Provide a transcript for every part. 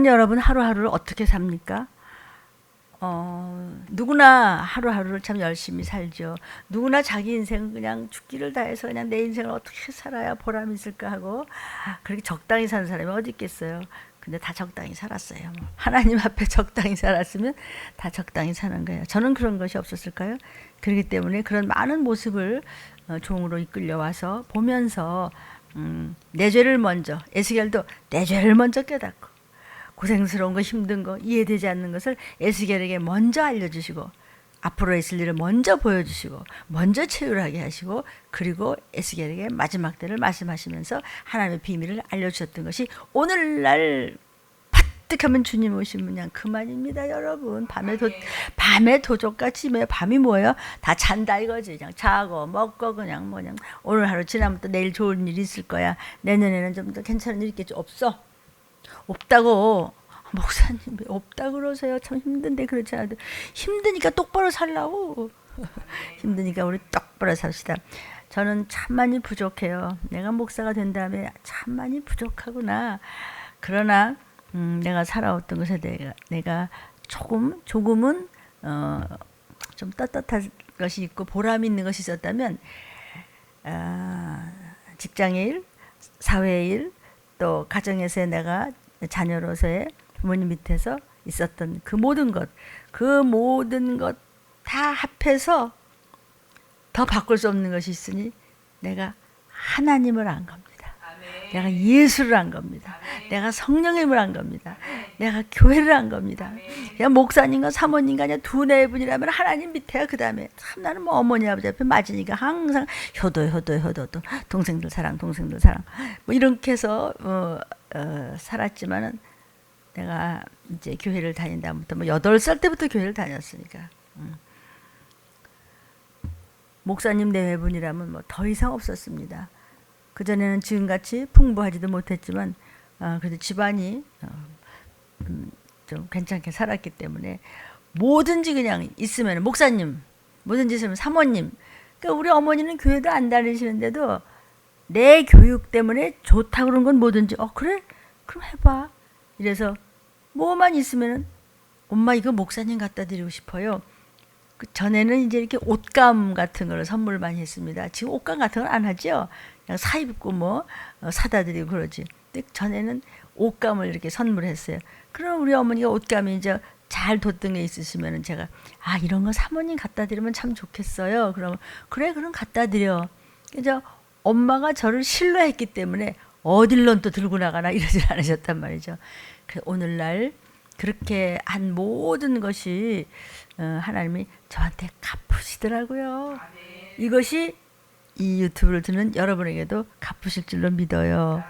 인간은 여러분 하루하루를 어떻게 삽니까? 누구나 하루하루를 참 열심히 살죠. 누구나 자기 인생은 그냥 죽기를 다해서 그냥 내 인생을 어떻게 살아야 보람 있을까 하고 그렇게 적당히 사는 사람이 어디 있겠어요. 근데 다 적당히 살았어요. 하나님 앞에 적당히 살았으면 다 적당히 사는 거예요. 저는 그런 것이 없었을까요? 그렇기 때문에 그런 많은 모습을 종으로 이끌려와서 보면서 내 죄를 먼저, 에스겔도 내 죄를 먼저 깨닫고 고생스러운 거 힘든 거 이해되지 않는 것을 에스겔에게 먼저 알려주시고 앞으로 있을 일을 먼저 보여주시고 먼저 체휼하게 하시고 그리고 에스겔에게 마지막 때를 말씀하시면서 하나님의 비밀을 알려주셨던 것이 오늘날 파뜩하면 주님 오시면 그냥 그만입니다. 여러분 밤에 도적같이 밤이 뭐예요? 다 잔다 이거지. 그냥 자고 먹고 그냥 오늘 하루 지나면 또 내일 좋은 일이 있을 거야. 내년에는 좀 더 괜찮은 일이 있겠지. 없다고. 목사님 없다고 그러세요. 참 힘든데 그렇지 않아도 힘드니까 똑바로 살라고. 힘드니까 우리 똑바로 삽시다. 저는 참 많이 부족해요. 내가 목사가 된 다음에 참 많이 부족하구나. 그러나 내가 살아왔던 것에 내가 조금은 좀 떳떳한 것이 있고 보람 있는 것이 있었다면 직장의 일, 사회의 일, 또 가정에서의 내가 자녀로서의 부모님 밑에서 있었던 그 모든 것 다 합해서 더 바꿀 수 없는 것이 있으니 내가 하나님을 안 겁니다. 아멘. 내가 예수를 안 겁니다. 아멘. 내가 성령님을 안 겁니다. 아멘. 내가 교회를 안 겁니다. 아멘. 그냥 목사님과 사모님과 그냥 두네 분이라면 하나님 밑에야. 그 다음에 참 나는 어머니 아버지 앞에 맞으니까 항상 효도 동생들 사랑 이렇게 해서 살았지만은 내가 이제 교회를 다닌다부터 8살 때부터 교회를 다녔으니까 목사님 내외분이라면 더 이상 없었습니다. 그전에는 지금같이 풍부하지도 못했지만 그래도 집안이 좀 괜찮게 살았기 때문에 뭐든지 그냥 있으면 목사님, 뭐든지 있으면 사모님. 그러니까 우리 어머니는 교회도 안 다니시는데도 내 교육 때문에 좋다 그런 건 뭐든지 그래? 그럼 해봐. 이래서 뭐만 있으면은 엄마 이거 목사님 갖다 드리고 싶어요. 전에는 이제 이렇게 옷감 같은 걸 선물 많이 했습니다. 지금 옷감 같은 걸 안 하죠. 그냥 사 입고 사다 드리고 그러지. 근데 전에는 옷감을 이렇게 선물했어요. 그럼 우리 어머니가 옷감이 이제 잘 뒀던 게 있으시면은 제가 이런 거 사모님 갖다 드리면 참 좋겠어요. 그러면 그래 그럼 갖다 드려. 그래서 엄마가 저를 신뢰했기 때문에 어딜론 또 들고 나가나 이러지 않으셨단 말이죠. 오늘날 그렇게 한 모든 것이 하나님이 저한테 갚으시더라고요. 이것이 이 유튜브를 듣는 여러분에게도 갚으실 줄로 믿어요.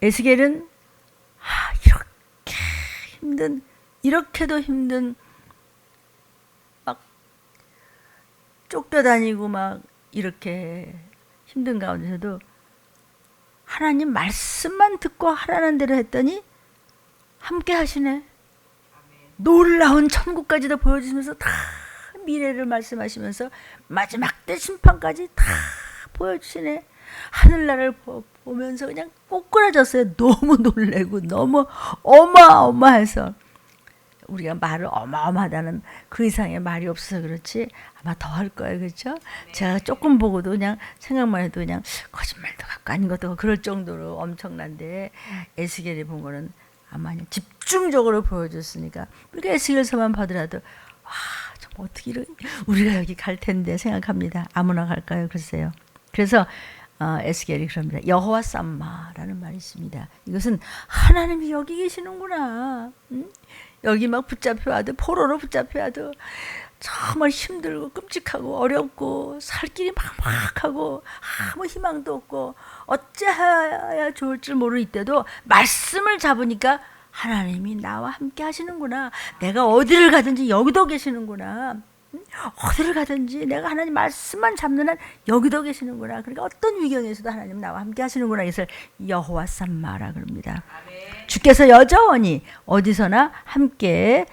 에스겔은 이렇게도 힘든 막 쫓겨다니고 막 이렇게 힘든 가운데서도 하나님 말씀만 듣고 하라는 대로 했더니 함께 하시네. 놀라운 천국까지도 보여주시면서 다 미래를 말씀하시면서 마지막 때 심판까지 다 보여주시네. 하늘나라를 보면서 그냥 꼬꾸라졌어요. 너무 놀래고 너무 어마어마해서 우리가 말을 어마어마하다는 그 이상의 말이 없어서 그렇지 아마 더 할 거예요. 그렇죠? 제가 조금 보고도 그냥 생각만 해도 그냥 거짓말도 같고 아닌 것도 그럴 정도로 엄청난데 에스겔이 본 거는 아마 그냥 집중적으로 보여줬으니까 우리가 에스겔서만 봐더라도 좀 어떻게 우리가 여기 갈 텐데 생각합니다. 아무나 갈까요? 글쎄요. 그래서 에스겔이 그럽니다. 여호와 삼마라는 말이 있습니다. 이것은 하나님이 여기 계시는구나. 여기 막 붙잡혀와도 포로로 붙잡혀와도 정말 힘들고 끔찍하고 어렵고 살 길이 막막하고 아무 희망도 없고 어찌해야 좋을 줄 모르는 이때도 말씀을 잡으니까 하나님이 나와 함께 하시는구나. 내가 어디를 가든지 여기도 계시는구나. 어디를 가든지 내가 하나님 말씀만 잡는 한 여기도 계시는구나. 그러니까 어떤 위경에서도 하나님 나와 함께 하시는구나. 이것을 여호와 삼마라 그럽니다. 아멘. 주께서 여전히 어디서나 함께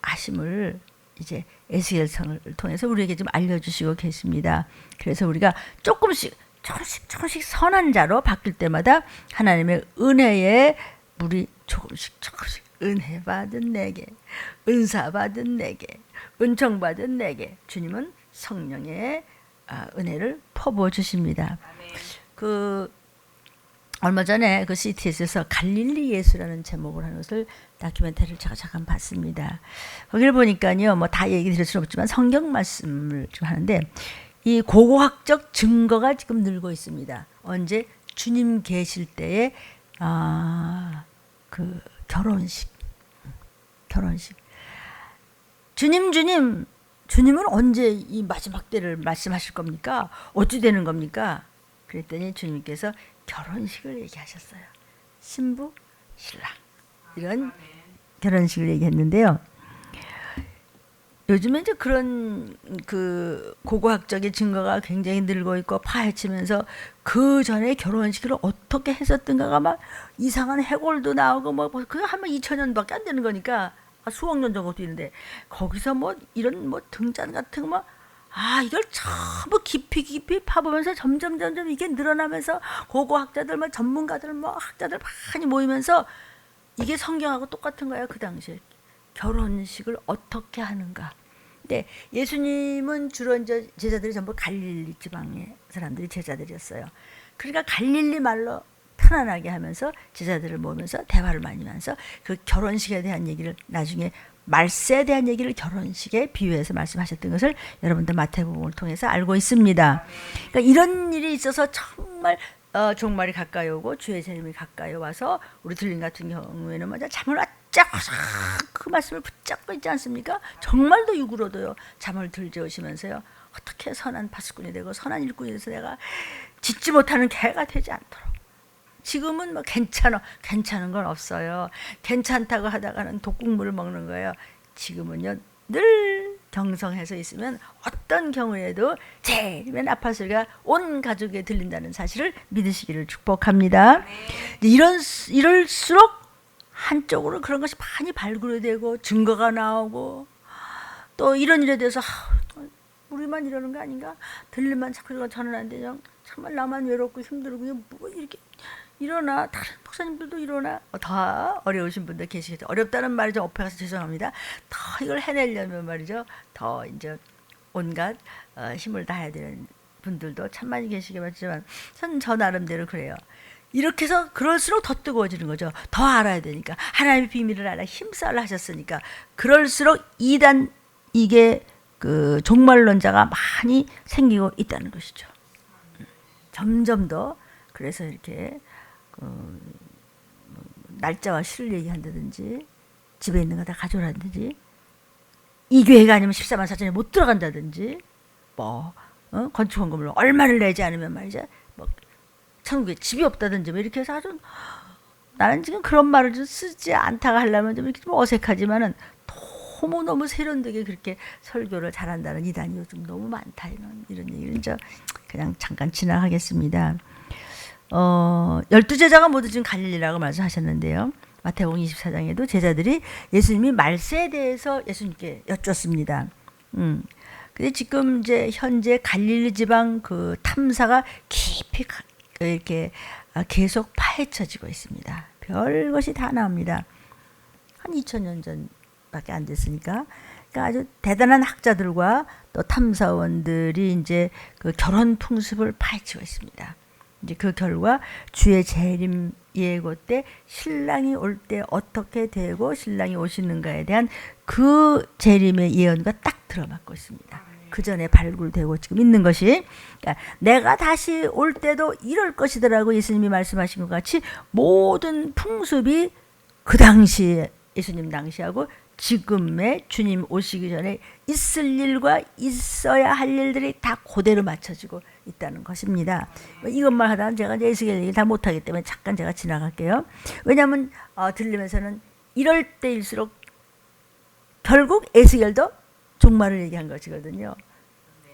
하심을 이제 에스겔서를 통해서 우리에게 좀 알려주시고 계십니다. 그래서 우리가 조금씩 조금씩 선한 자로 바뀔 때마다 하나님의 은혜의 물이 조금씩 은혜 받은 내게, 은사 받은 내게, 은총 받은 내게 주님은 성령의 은혜를 퍼부어 주십니다. 그 얼마 전에 그 CTS에서 갈릴리 예수라는 제목을 하는 것을 다큐멘터리를 제가 잠깐 봤습니다. 거기를 보니까요, 뭐 다 얘기 드릴 수는 없지만 성경 말씀을 좀 하는데 이 고고학적 증거가 지금 늘고 있습니다. 언제 주님 계실 때에 그 결혼식. 주님은 언제 이 마지막 때를 말씀하실 겁니까? 어찌 되는 겁니까? 그랬더니 주님께서 결혼식을 얘기하셨어요. 신부, 신랑 이런 결혼식을 얘기했는데요. 요즘에 이제 그런 그 고고학적인 증거가 굉장히 늘고 있고 파헤치면서 그 전에 결혼식을 어떻게 했었던가가 막 이상한 해골도 나오고 뭐 그거 하면 2000년밖에 안 되는 거니까 수억 년 정도 되는데 거기서 뭐 이런 뭐 등잔 같은 거 이걸 전부 깊이 파보면서 점점 이게 늘어나면서 고고학자들 뭐 전문가들 뭐 학자들 많이 모이면서 이게 성경하고 똑같은 거예요. 그 당시에 결혼식을 어떻게 하는가. 근데 예수님은 주로 이제 제자들이 전부 갈릴리 지방의 사람들이 제자들이었어요. 그러니까 갈릴리 말로 편안하게 하면서 제자들을 모으면서 대화를 많이 하면서 그 결혼식에 대한 얘기를 나중에 말세에 대한 얘기를 결혼식에 비유해서 말씀하셨던 것을 여러분들 마태복음을 통해서 알고 있습니다. 그러니까 이런 일이 있어서 정말 종말이 가까이 오고 주의 재림이 가까이 와서 우리 들림 같은 경우에는 먼저 잠을 왔짝 그 말씀을 붙잡고 있지 않습니까? 정말도 육으로도요 잠을 들재우시면서요 어떻게 선한 파수꾼이 되고 선한 일꾼이 돼서 내가 짖지 못하는 개가 되지 않도록. 지금은 뭐 괜찮은 건 없어요. 괜찮다고 하다가는 독국물을 먹는 거예요. 지금은요 늘 경성해서 있으면 어떤 경우에도 재림의 나팔 소리가 온 가족에 들린다는 사실을 믿으시기를 축복합니다. 이럴수록 한쪽으로 그런 것이 많이 발굴되고 증거가 나오고 또 이런 일에 대해서 우리만 이러는 거 아닌가? 들리만 자꾸 저는 안 되죠. 정말 나만 외롭고 힘들고 뭐 이렇게 일어나 다른 목사님들도 일어나 더 어려우신 분들 계시겠죠. 어렵다는 말이 좀 엎어가서 죄송합니다. 더 이걸 해내려면 말이죠. 더 이제 온갖 힘을 다해야 되는 분들도 참 많이 계시겠지만 저 나름대로 그래요. 이렇게 해서 그럴수록 더 뜨거워지는 거죠. 더 알아야 되니까 하나님의 비밀을 알아 힘싸움을 하셨으니까 그럴수록 이단 이게 그 종말론자가 많이 생기고 있다는 것이죠. 점점 더 그래서 이렇게 날짜와 시를 얘기한다든지 집에 있는 거 다 가져오라든지 이 교회가 아니면 14만 4천에 못 들어간다든지 뭐 건축헌금을 얼마를 내지 않으면 말이죠 뭐 천국에 집이 없다든지 뭐 이렇게 해서 아주 나는 지금 그런 말을 좀 쓰지 않다가 하려면 좀 이렇게 좀 어색하지만은 너무 세련되게 그렇게 설교를 잘한다는 이단이 요즘 너무 많다 이런 얘기를 이제 그냥 잠깐 지나가겠습니다. 12제자가 모두 지금 갈릴리라고 말씀하셨는데요. 마태복음 24장에도 제자들이 예수님이 말세에 대해서 예수님께 여쭙습니다. 근데 지금 이제 현재 갈릴리 지방 그 탐사가 깊이 이렇게 계속 파헤쳐지고 있습니다. 별 것이 다 나옵니다. 한 2000년 전밖에 안 됐으니까. 그러니까 아주 대단한 학자들과 또 탐사원들이 이제 그 결혼 풍습을 파헤치고 있습니다. 이제 그 결과 주의 재림 예고 때 신랑이 올 때 어떻게 되고 신랑이 오시는가에 대한 그 재림의 예언과 딱 들어맞고 있습니다. 그 전에 발굴되고 지금 있는 것이 그러니까 내가 다시 올 때도 이럴 것이더라고 예수님이 말씀하신 것 같이 모든 풍습이 그 당시에 예수님 당시하고 지금의 주님 오시기 전에 있을 일과 있어야 할 일들이 다 그대로 맞춰지고 있다는 것입니다. 이것만 하다가 제가 에스겔 얘기 다 못하기 때문에 잠깐 제가 지나갈게요. 왜냐하면 들리면서는 이럴 때일수록 결국 에스겔도 종말을 얘기한 것이거든요.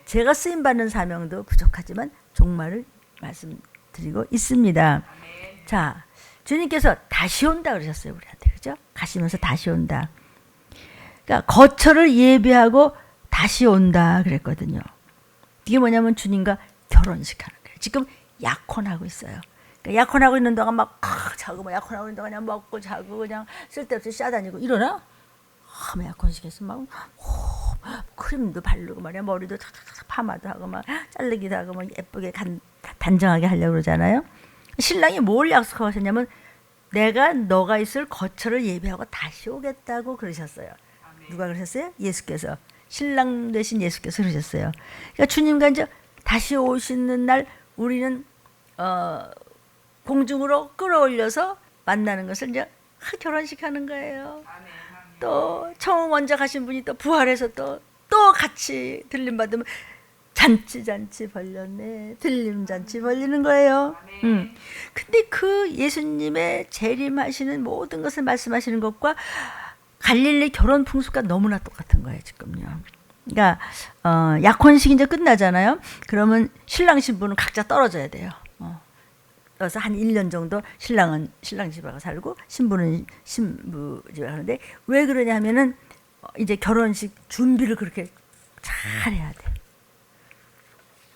제가 쓰임받는 사명도 부족하지만 종말을 말씀드리고 있습니다. 자, 주님께서 다시 온다 그러셨어요 우리한테. 그죠? 가시면서 다시 온다. 그러니까 거처를 예비하고 다시 온다 그랬거든요. 이게 뭐냐면 주님과 결혼식 하는 거예요. 지금 약혼하고 있어요. 그러니까 약혼하고 있는 동안 막 자고 막 약혼하고 있는 동안 그냥 먹고 자고 그냥 쓸데없이 싸다니고 일어나? 막 약혼식에서 막 크림도 바르고 말이야 머리도 탁탁탁 파마도 하고 막 자르기도 하고 막 예쁘게 단정하게 하려고 그러잖아요. 신랑이 뭘 약속하셨냐면 내가 너가 있을 거처를 예비하고 다시 오겠다고 그러셨어요. 누가 그러셨어요? 예수께서. 신랑 되신 예수께서 그러셨어요. 그러니까 주님과 이제 다시 오시는 날 우리는 공중으로 끌어올려서 만나는 것을 이제 결혼식 하는 거예요. 또 처음 먼저 가신 분이 또 부활해서 또 같이 들림 받으면 잔치 벌렸네. 들림 잔치 벌리는 거예요. 근데 그 예수님의 재림하시는 모든 것을 말씀하시는 것과 갈릴리 결혼 풍습과 너무나 똑같은 거예요, 지금요. 그러니까 약혼식이 이제 끝나잖아요. 그러면 신랑 신부는 각자 떨어져야 돼요. 그래서 한 1년 정도 신랑은 신랑 집에 가서 살고 신부는 신부 집에 가는데 왜 그러냐 하면은 이제 결혼식 준비를 그렇게 잘 해야 돼.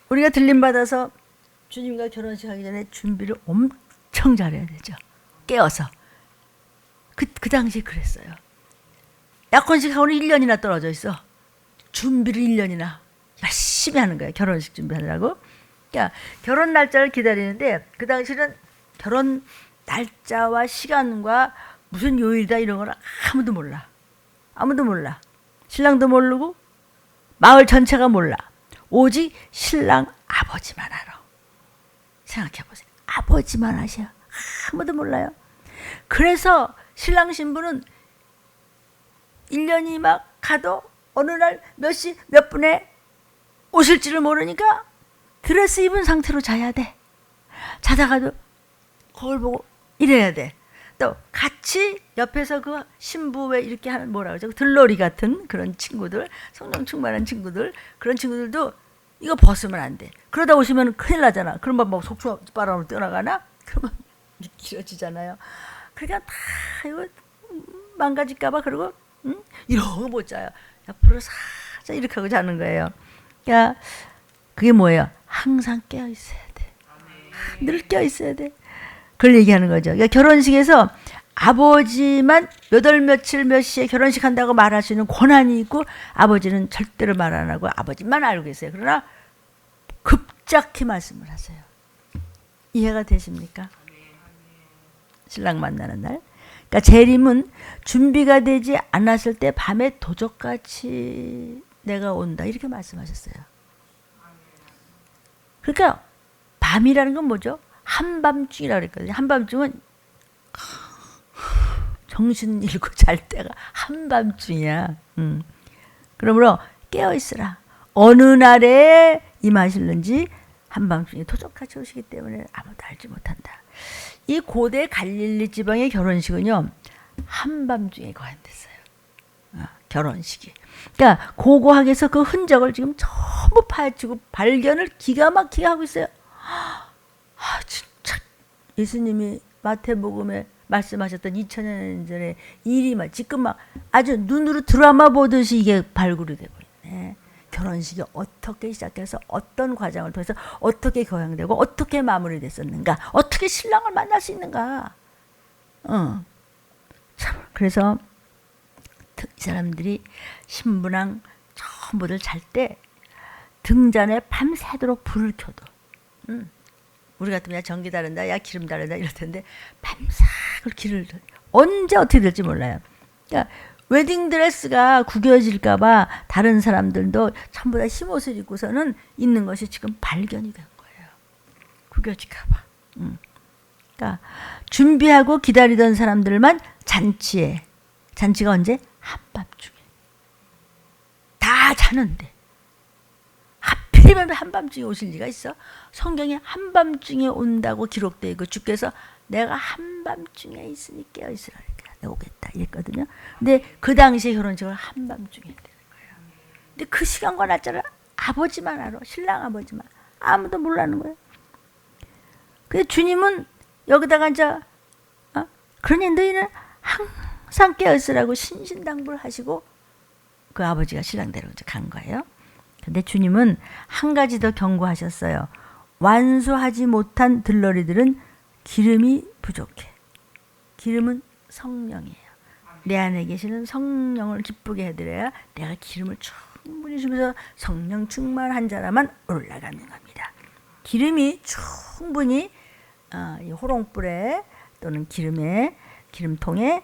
우리가 들림 받아서 주님과 결혼식 하기 전에 준비를 엄청 잘해야 되죠. 깨어서. 그 당시에 그랬어요. 약혼식 하고는 1년이나 떨어져 있어. 준비를 1년이나 열심히 하는 거예요. 결혼식 준비하느라고. 그러니까 결혼 날짜를 기다리는데 그 당시는 결혼 날짜와 시간과 무슨 요일이다 이런 걸 아무도 몰라. 아무도 몰라. 신랑도 모르고 마을 전체가 몰라. 오직 신랑 아버지만 알아. 생각해 보세요. 아버지만 아셔. 아무도 몰라요. 그래서 신랑 신부는 1년이 막 가도 어느 날 몇 시 몇 분에 오실지를 모르니까 드레스 입은 상태로 자야 돼. 자다가도 거울 보고 이래야 돼. 또 같이 옆에서 그 신부 왜 이렇게 하는 뭐라 그러죠? 들러리 같은 그런 친구들, 성령 충만한 친구들, 그런 친구들도 이거 벗으면 안 돼. 그러다 오시면 큰일 나잖아. 그러면 뭐 속바람으로 떠나가나? 그러면 길어지잖아요. 그러니까 다 이거 망가질까봐 그러고 이러고 못 자요. 옆으로 살짝 이렇게 하고 자는 거예요. 그러니까 그게 뭐예요? 항상 깨어 있어야 돼. 늘 깨어 있어야 돼. 그걸 얘기하는 거죠. 그러니까 결혼식에서 아버지만 몇 월 며칠 몇 시에 결혼식 한다고 말할 수 있는 권한이 있고 아버지는 절대로 말 안 하고 아버지만 알고 계세요. 그러나 급작히 말씀을 하세요. 이해가 되십니까? 신랑 만나는 날. 그러니까 재림은 준비가 되지 않았을 때 밤에 도적같이 내가 온다 이렇게 말씀하셨어요. 그러니까 밤이라는 건 뭐죠? 한밤중이라고 그랬거든요. 한밤중은 정신 잃고 잘 때가 한밤중이야. 그러므로 깨어있으라. 어느 날에 임하실는지 한밤중에 도적같이 오시기 때문에 아무도 알지 못한다. 이 고대 갈릴리 지방의 결혼식은요. 한밤중에 거행됐어요. 결혼식이. 그러니까 고고학에서 그 흔적을 지금 전부 파헤치고 발견을 기가 막히게 하고 있어요. 진짜 예수님이 마태복음에 말씀하셨던 2000년 전에 일이 막 지금 막 아주 눈으로 드라마 보듯이 이게 발굴이 되고 있네. 결혼식이 어떻게 시작해서 어떤 과정을 통해서 어떻게 거행되고 어떻게 마무리됐었는가, 어떻게 신랑을 만날 수 있는가. 참 그래서 이 사람들이 신부랑 전부들 잘 때 등잔에 밤새도록 불을 켜도 우리 같으면 야 전기 다른다, 야 기름 다른다 이럴 텐데 밤새 그 길을 언제 어떻게 될지 몰라요. 그러니까 웨딩드레스가 구겨질까봐 다른 사람들도 전부 다 흰옷을 입고서는 있는 것이 지금 발견이 된 거예요. 구겨질까봐. 그러니까 준비하고 기다리던 사람들만 잔치가 언제? 한밤중에. 다 자는데 하필이면 한밤중에 오실 리가 있어? 성경에 한밤중에 온다고 기록되어 있고 주께서 내가 한밤중에 있으니 깨어있으라 내가 오겠다 이랬거든요. 근데 그 당시에 결혼식을 한밤중에 되는 거예요. 근데 그 시간과 날짜를 아버지만 알아. 신랑 아버지만. 아무도 몰라는 거예요. 근데 주님은 여기다가 이제 그러니 너희는 항상 깨어있으라고 신신당부를 하시고 그 아버지가 신랑 데리고 간 거예요. 근데 주님은 한 가지 더 경고하셨어요. 완수하지 못한 들러리들은 기름이 부족해. 기름은 성령이에요. 내 안에 계시는 성령을 기쁘게 해드려야 내가 기름을 충분히 주면서 성령 충만한 자라만 올라가는 겁니다. 기름이 충분히 이 호롱불에 또는 기름통에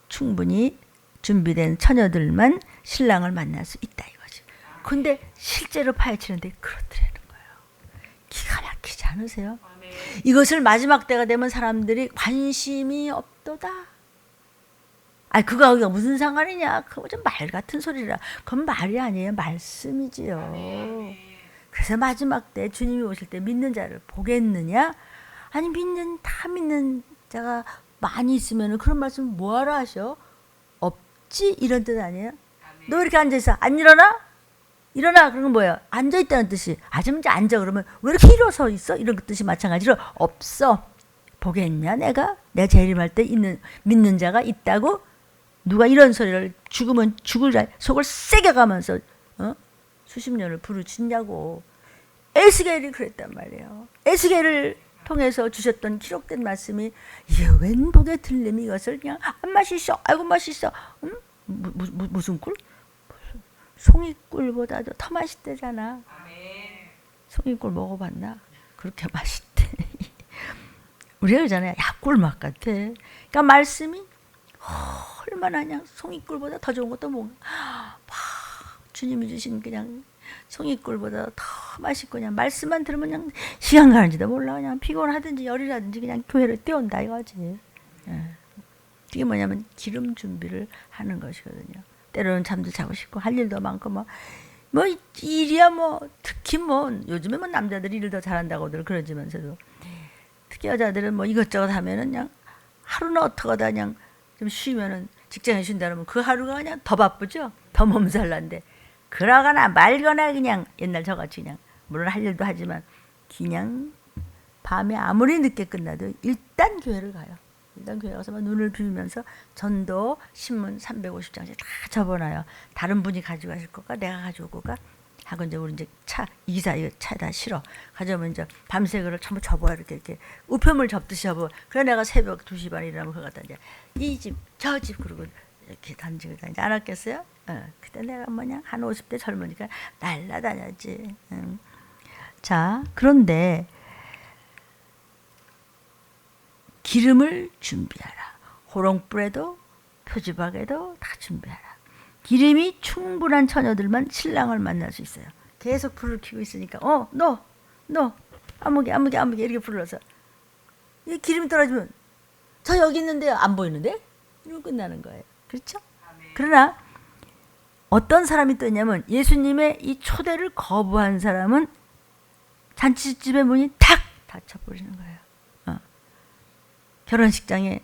충분히 준비된 처녀들만 신랑을 만날 수 있다 이거죠. 근데 실제로 파헤치는데 그렇더라는 거예요. 기가 막히지 않으세요? 이것을 마지막 때가 되면 사람들이 관심이 없도다. 아니 그거가 무슨 상관이냐? 그거 좀 말 같은 소리라. 그건 말이 아니에요. 말씀이지요. 그래서 마지막 때 주님이 오실 때 믿는 자를 보겠느냐? 아니 다 믿는 자가 많이 있으면 그런 말씀 뭐하러 하셔? 없지? 이런 뜻 아니에요? 너 이렇게 앉아있어. 안 일어나? 일어나. 그런 건 뭐예요? 앉아있다는 뜻이. 좀 이제 앉아. 그러면 왜 이렇게 일어서 있어? 이런 뜻이 마찬가지로 없어. 보겠냐 내가? 내가 재림할 때 믿는 자가 있다고? 누가 이런 소리를 죽으면 죽을 자 속을 세게 가면서 수십 년을 부르짖냐고. 에스겔이 그랬단 말이에요. 에스겔을 통해서 주셨던 기록된 말씀이 이게 웬 복의 들림이 이것을 그냥 안 맛있어. 아이고 맛있어. 무슨 꿀? 송이꿀보다도 더 맛있대잖아. 송이꿀 먹어봤나? 그렇게 맛있대. 우리가 그러잖아요. 약꿀 맛 같아. 그러니까 말씀이 얼마나 그냥 송이꿀보다 더 좋은 것도 뭔가 주님이 주신 그냥 송이꿀보다 더 맛있고 그냥 말씀만 들으면 그냥 시간 가는지도 몰라. 그냥 피곤하든지 열이라든지 그냥 교회를 뛰어온다 이거지. 이게 뭐냐면 기름 준비를 하는 것이거든요. 때로는 잠도 자고 싶고 할 일도 많고 뭐 일이야 특히 요즘에 남자들이 일을 더 잘한다고들 그러지만서도 특히 여자들은 이것저것 하면은 그냥 하루는 어떡하다 그냥 좀 쉬면은 직장에 쉰다 그러면 그 하루가 그냥 더 바쁘죠. 더 몸살난데 그러거나 말거나 그냥 옛날 저같이 그냥 물론 할 일도 하지만 그냥 밤에 아무리 늦게 끝나도 일단 교회를 가요. 일단 교회 가서 눈을 비비면서 전도 신문 350장씩 다 접어놔요. 다른 분이 가지고 가실 거가 내가 가지고 가 하고 이제 우리 이제 이사 이거 차에다 실어 가져오면 이제 밤새 그걸 전부 접어요. 이렇게 우편물 접듯이 접어. 그래 내가 새벽 2시 반에 일어나면 그거 갖다 이제 이 집 저 집 그러고 이렇게 던지고 다니지 않았겠어요? 그때 내가 한 50대 젊으니까 날라다녔지. 자, 그런데 기름을 준비하라. 호롱불에도 표지박에도 다 준비하라. 기름이 충분한 처녀들만 신랑을 만날 수 있어요. 계속 불을 켜고 있으니까 너 아무개 이렇게 불러서 이 기름이 떨어지면 저 여기 있는데요. 안 보이는데? 이러고 끝나는 거예요. 그렇죠? 그러나 어떤 사람이 또 있냐면 예수님의 이 초대를 거부한 사람은 잔치집의 문이 탁 닫혀버리는 거예요. 결혼식장에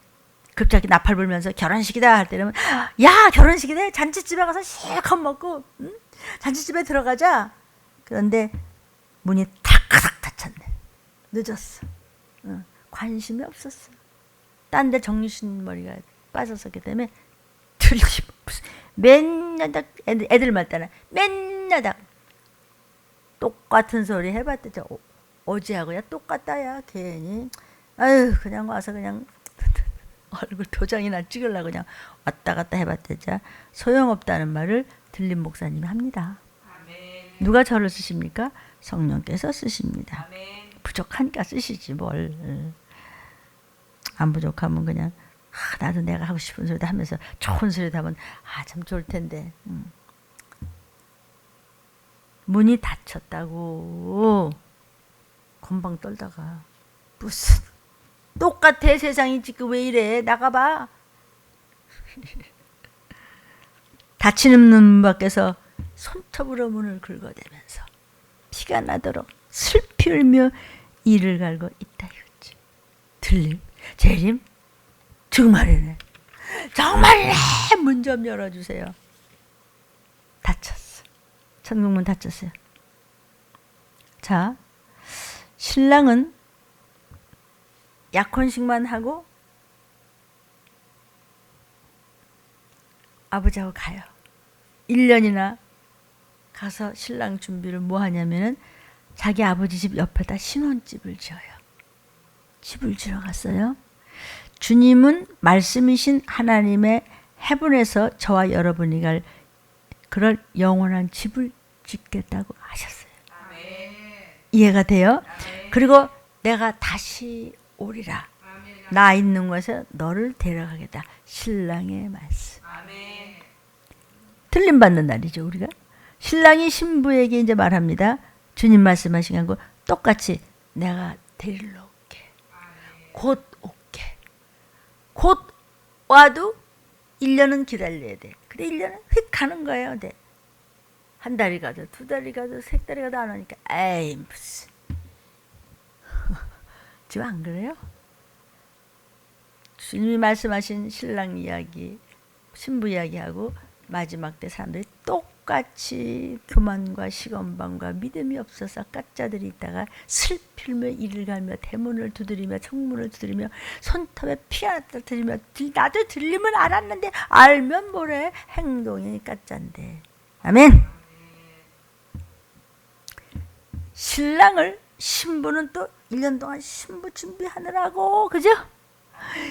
갑자기 나팔 불면서 결혼식이다 할 때는 야 결혼식이네 잔치집에 가서 실컷 먹고 잔치집에 들어가자. 그런데 문이 탁탁 닫혔네. 늦었어. 관심이 없었어. 딴 데 정신머리가 빠졌었기 때문에 틀림없이 맨날 애들 말따나 맨날 똑같은 소리 해봤대. 어제하고야 똑같다야 괜히. 아유 그냥 와서 그냥 얼굴 도장이나 찍으려고 그냥 왔다 갔다 해봤대자 소용없다는 말을 들림 목사님이 합니다. 아멘. 누가 저를 쓰십니까? 성령께서 쓰십니다. 아멘. 부족하니까 쓰시지 뭘. 안 부족하면 그냥 나도 내가 하고 싶은 소리도 하면서 좋은 소리도 하면 참 좋을 텐데. 문이 닫혔다고 건방 떨다가 무슨 똑같아 세상이 지금 왜 이래 나가봐. 닫히는 문 밖에서 손톱으로 문을 긁어대면서 피가 나도록 슬피 울며 이를 갈고 있다 이거지. 들림? 재림? 정말이네. 정말이네. 문 좀 열어주세요. 닫혔어. 천국문 닫혔어요. 자, 신랑은 약혼식만 하고 아버지하고 가요. 1년이나 가서 신랑 준비를 뭐 하냐면은 자기 아버지 집 옆에다 신혼집을 지어요. 집을 지어 갔어요. 주님은 말씀이신 하나님의 해분에서 저와 여러분이 갈 그럴 영원한 집을 짓겠다고 하셨어요. 이해가 돼요? 그리고 내가 다시 오리라. 나 있는 곳에 너를 데려가겠다. 신랑의 말씀. 틀림 받는 날이죠, 우리가. 신랑이 신부에게 이제 말합니다. 주님 말씀하신 거 똑같이 내가 데리러 올게. 곧 올게. 곧 와도 1년은 기다려야 돼. 근데 1년은 휙 가는 거예요. 네. 한 달이 가도 두 달이 가도 세 달이 가도 안 오니까 에이 무슨 지금 안 그래요? 주님이 말씀하신 신랑 이야기, 신부 이야기하고 마지막 때 사람들이 똑같이 교만과 시건방과 믿음이 없어서 가짜들이 있다가 슬피며 이를 갈며 대문을 두드리며 창문을 두드리며 손톱에 피아노 들리며 나도 들리면 알았는데 알면 뭐래. 행동이 가짜인데. 아멘. 신랑을 신부는 또 1년 동안 신부 준비하느라고, 그죠?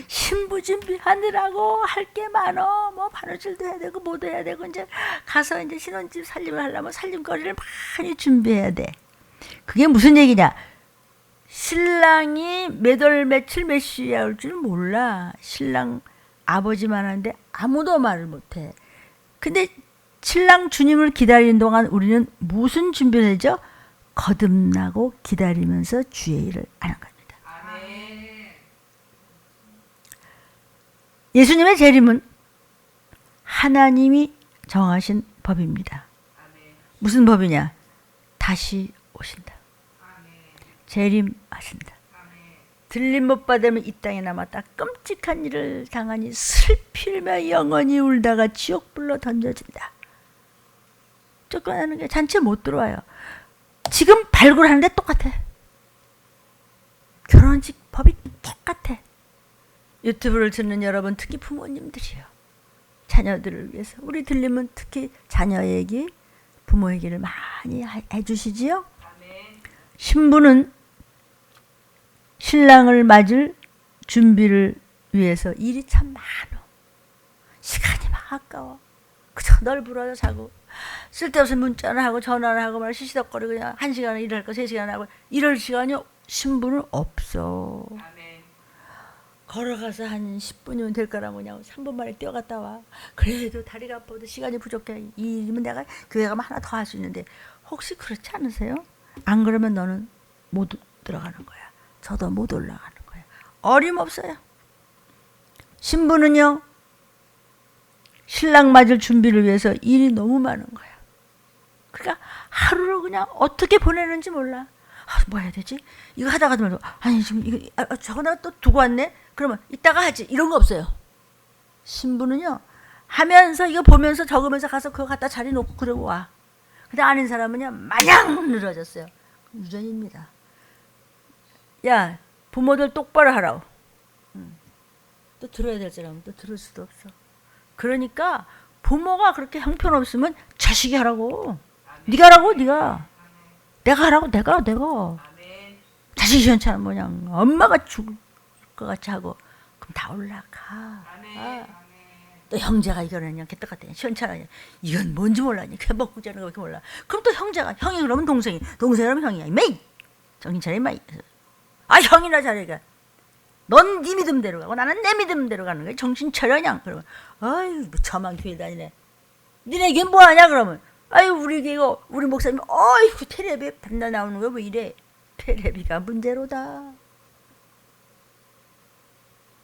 신부 준비하느라고 할 게 많어. 뭐 바느질도 해야 되고 뭐도 해야 되고 이제 가서 이제 신혼집 살림을 하려면 살림거리를 많이 준비해야 돼. 그게 무슨 얘기냐? 신랑이 몇 월 며칠 몇 시에 올 줄 몰라. 신랑 아버지만 하는데 아무도 말을 못해. 근데 신랑 주님을 기다리는 동안 우리는 무슨 준비를 하죠? 거듭나고 기다리면서 주의 일을 하는 겁니다. 예수님의 재림은 하나님이 정하신 법입니다. 무슨 법이냐? 다시 오신다. 재림하신다. 들림 못 받으면 이 땅에 남았다 끔찍한 일을 당하니 슬피며 영원히 울다가 지옥불로 던져진다. 쫓겨나는 게 잔치에 못 들어와요. 지금 발굴하는데 똑같아. 결혼식 법이 똑같아. 유튜브를 듣는 여러분, 특히 부모님들이요. 자녀들을 위해서. 우리 들리면 특히 자녀 얘기, 부모 얘기를 많이 해주시지요. 신부는 신랑을 맞을 준비를 위해서 일이 참 많어. 시간이 막 아까워. 그저 널 불러서 자고 쓸데없이 문자를 하고 전화를 하고 말 시시덕거리고 그냥 1시간을 일할 거 3시간 하고 이럴 시간이 신부는 없어. 걸어가서 한 10분이면 될 거라고 그냥 3분 만에 뛰어갔다 와. 그래도 다리가 아파도 시간이 부족해. 이 일이면 내가 교회 가면 하나 더 할 수 있는데 혹시 그렇지 않으세요? 안 그러면 너는 못 들어가는 거야. 저도 못 올라가는 거야. 어림없어요. 신부는요. 신랑 맞을 준비를 위해서 일이 너무 많은 거야. 그러니까 하루를 그냥 어떻게 보내는지 몰라. 뭐 해야 되지? 이거 하다가 말고 아니 지금 이거 저거 내가 또 두고 왔네? 그러면 이따가 하지. 이런 거 없어요. 신부는요. 하면서 이거 보면서 적으면서 가서 그거 갖다 자리 놓고 그러고 와. 근데 아닌 사람은요. 마냥 늘어졌어요. 유전입니다. 야 부모들 똑바로 하라고. 또 들어야 될 사람은 또 들을 수도 없어. 그러니까 부모가 그렇게 형편없으면 자식이 하라고. 네가 하라고 네가. 내가 하라고 내가. 자식이 시원찮으면 그냥 엄마가 죽을 것 같이 하고 그럼 다 올라가. 또 형제가 이거는 그냥 개떡같아. 시원찮아. 이건 뭔지 몰라니. 그 먹고 자는 거 왜 이렇게 몰라. 그럼 또 형제가 형이 그러면 동생이 그러면 형이야. 메이 정신 차려 마. 아 형이나 잘해가. 넌 네 믿음대로 가고 나는 내 믿음대로 가는 거야. 정신 차려냐? 그러면 아유 뭐 저만 교회 다니네. 니네 뭐 하냐 그러면 아유 우리 이거 우리 목사님 어이구 텔레비 맨날 나오는 거 왜 이래? 텔레비가 문제로다.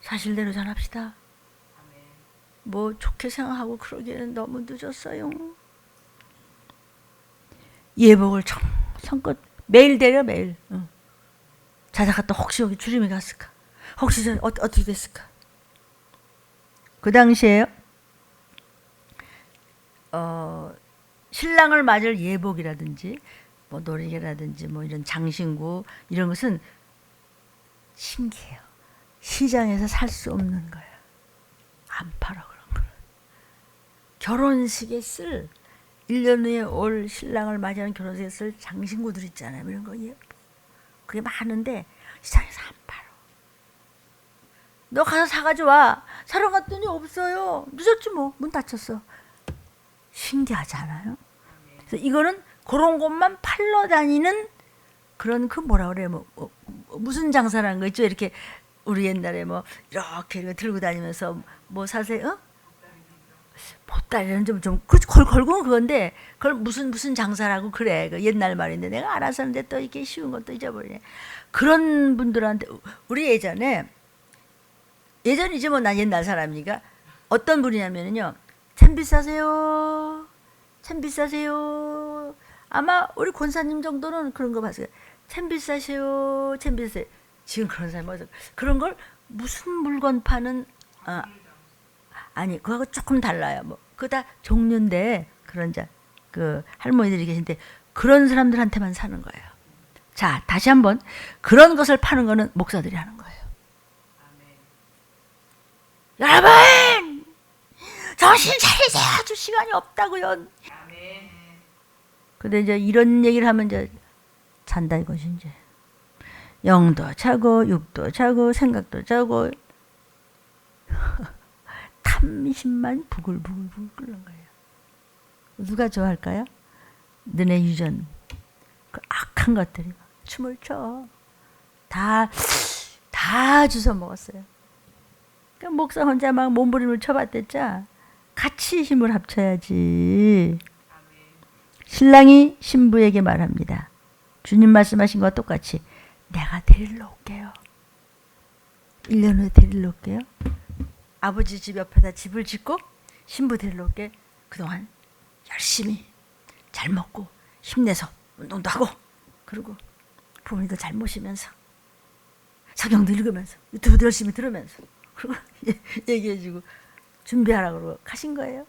사실대로 전합시다. 뭐 좋게 생각하고 그러기에는 너무 늦었어요. 예복을 성껏 매일 데려 매일. 자다가 또 혹시 여기 주림이 갔을까? 혹시 저 어떻게 됐을까? 그 당시에 신랑을 맞을 예복이라든지 뭐 놀이개라든지 뭐 이런 장신구 이런 것은 신기해요. 시장에서 살 수 없는 거예요. 안 팔아 그런 거. 결혼식에 쓸 1년 후에 올 신랑을 맞이하는 결혼식에 쓸 장신구들 있잖아요. 이런 거 그게 많은데 시장에서 안 팔아. 너 가서 사가지고 와. 사러 갔더니 없어요. 늦었지 뭐. 문 닫혔어. 신기하지 않아요? 그래서 이거는 그런 곳만 팔러 다니는 그런 그 뭐라 그래요? 무슨 장사라는 거 있죠? 이렇게 우리 옛날에 뭐 이렇게 들고 다니면서 뭐 사세요? 보따리는 좀 걸고 그건데 그걸 무슨 장사라고 그래. 그 옛날 말인데 내가 알아서 하는데 또 이렇게 쉬운 것도 잊어버리네. 그런 분들한테 우리 예전이지 뭐 난 옛날 사람이니까 어떤 분이냐면요. 참 비싸세요. 참 비싸세요. 아마 우리 권사님 정도는 그런 거 봤어요. 참 비싸세요. 참 비싸세요. 지금 그런 사람이 어디서 그런 걸 무슨 물건 파는 아니 그거하고 조금 달라요. 뭐 그거 다 종류인데 그런 그 할머니들이 계신데 그런 사람들한테만 사는 거예요. 자 다시 한번 그런 것을 파는 거는 목사들이 하는 거예요. 여러분 정신 차리세요. 아주 시간이 없다고요. 근데 이제 이런 얘기를 하면 이제 잔다 이것이 이제 영도 차고 육도 차고 생각도 차고 탐심만 부글부글 끓는 거예요. 누가 좋아할까요? 너네 유전 그 악한 것들이 춤을 춰. 다 주워 먹었어요. 그러니까 목사 혼자 막 몸부림을 쳐봤댔자 같이 힘을 합쳐야지. 신랑이 신부에게 말합니다. 주님 말씀하신 것과 똑같이 내가 데리러 올게요. 1년 후에 데리러 올게요. 아버지 집 옆에다 집을 짓고 신부 데리러 올게. 그동안 열심히 잘 먹고 힘내서 운동도 하고 그리고 부모님도 잘 모시면서 성경도 읽으면서 유튜브도 열심히 들으면서 그리고 얘기해주고 준비하라고 그러고 가신 거예요.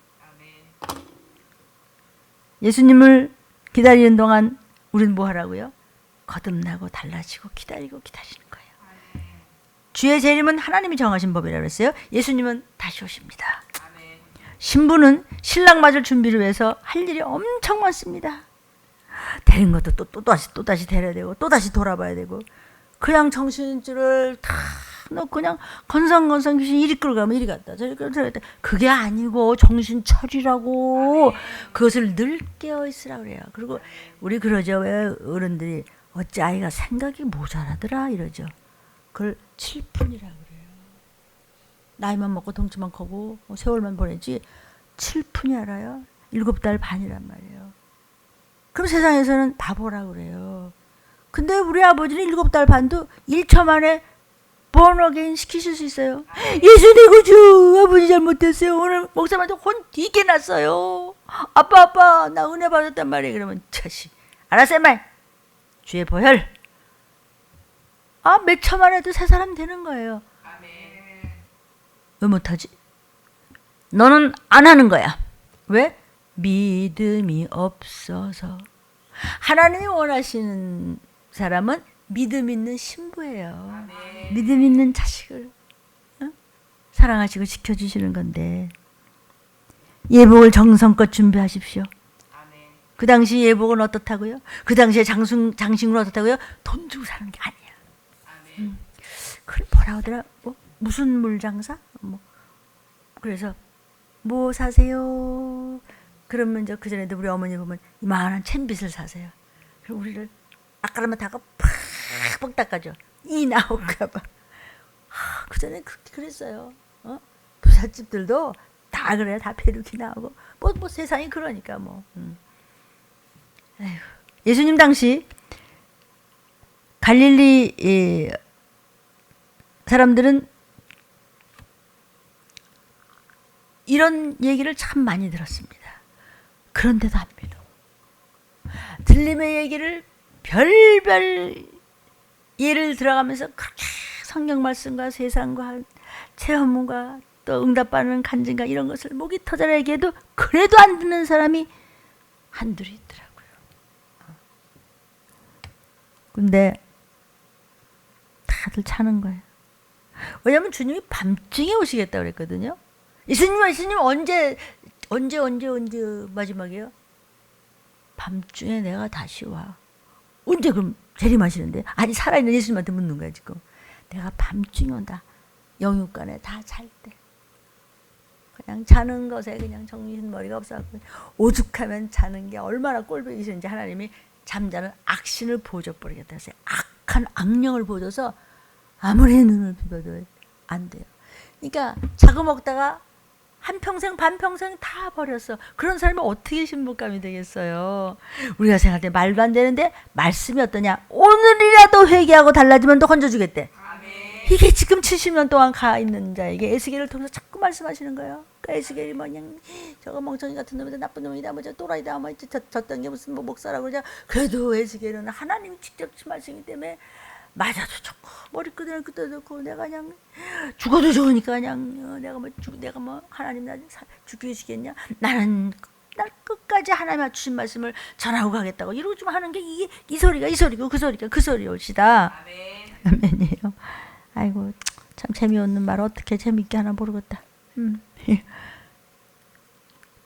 예수님을 기다리는 동안 우린 뭐 하라고요? 거듭나고 달라지고 기다리는 거예요. 주의 재림은 하나님이 정하신 법이라고 그랬어요. 예수님은 다시 오십니다. 신부는 신랑 맞을 준비를 위해서 할 일이 엄청 많습니다. 데린 것도 또다시 데려야 되고 또다시 돌아봐야 되고 그냥 정신줄을 다 놓고 그냥 건성건성 귀신 이리 끌어가면 이리 갔다 저리 끌어갔다 그게 아니고 정신 차리라고 그것을 늘 깨어있으라 그래요. 그리고 우리 그러죠. 왜 어른들이 어째 아이가 생각이 모자라더라 이러죠. 그걸 7푼이라고 그래요. 나이만 먹고 덩치만 커고 세월만 보내지 7푼이 알아요? 7달 반이란 말이에요. 그럼 세상에서는 바보라고 그래요. 근데 우리 아버지는 7달 반도 1초 만에 본어게인 시키실 수 있어요. 예수 내 구주 아버지 잘못했어요. 오늘 목사님한테 혼 뒤게 났어요. 아빠 나 은혜 받았단 말이에요. 그러면 자식 알았어요 말 주의 보혈 몇 초만 해도 새 사람 되는 거예요. 왜 못하지? 너는 안 하는 거야. 왜? 믿음이 없어서. 하나님이 원하시는 사람은 믿음 있는 신부예요. 믿음 있는 자식을 사랑하시고 지켜주시는 건데 예복을 정성껏 준비하십시오. 그 당시 예복은 어떻다고요? 그 당시에 장신구는 어떻다고요? 돈 주고 사는 게 아니야. 그걸 뭐라 하더라? 무슨 물장사? 그래서 뭐 사세요? 그러면 그 전에도 우리 어머니 보면 이만한 챔빗을 사세요. 그럼 우리를 아까라면 다가 팍 닦아줘. 이 나올까봐. 그 전에 그렇게 그랬어요. 부잣집들도 다 그래. 다 페루기 나오고. 뭐 세상이 그러니까 뭐. 에휴. 예수님 당시 갈릴리 사람들은 이런 얘기를 참 많이 들었습니다. 그런데도 안 믿어. 들림의 얘기를 별별 예를 들어가면서 그렇게 성경 말씀과 세상과 체험과 또 응답받는 간증과 이런 것을 목이 터져라 얘기해도 그래도 안 듣는 사람이 한둘이 있더라고요. 근데 다들 차는 거예요. 왜냐하면 주님이 밤중에 오시겠다고 그랬거든요. 예수님 언제 마지막이에요? 밤중에 내가 다시 와. 언제 그럼 재림하시는데? 아니 살아있는 예수님한테 묻는 거야 지금. 내가 밤중에 온다. 영육간에 다 잘 때. 그냥 자는 것에 그냥 정신머리가 없어갖고 오죽하면 자는 게 얼마나 꼴보기 싫은지 하나님이 잠자는 악신을 보여줘버리겠다 했어요. 악한 악령을 보여줘서 아무리 눈을 비벼도 안 돼요. 그러니까 자고 먹다가 한평생 반평생 다 버렸어. 그런 사람이 어떻게 신부감이 되겠어요. 우리가 생각할 때 말도 안 되는데 말씀이 어떠냐. 오늘이라도 회개하고 달라지면 또 건져주겠대. 이게 지금 70년 동안 가 있는 자에게 에스겔을 통해서 자꾸 말씀하시는 거예요. 그러니까 에스겔이 뭐 그냥 저거 멍청이 같은 놈이다, 나쁜 놈이다, 뭐 저 또라이다, 뭐 저딴 게 무슨 뭐 목사라고 그러자. 그래도 에스겔은 하나님 직접 말씀이기 때문에 맞아도 좋고 머리끄댕이 끄덕 좋고 내가 그냥 죽어도 좋으니까 그냥 내가 뭐 하나님 나 죽이시겠냐? 나는 날 끝까지 하나님 주신 말씀을 전하고 가겠다고 이러고 좀 하는 게 이게 이 소리가 이 소리고 그 소리가 그 소리올시다. 아멘이에요. 아이고 참 재미없는 말 어떻게 재미있게 하나 모르겠다.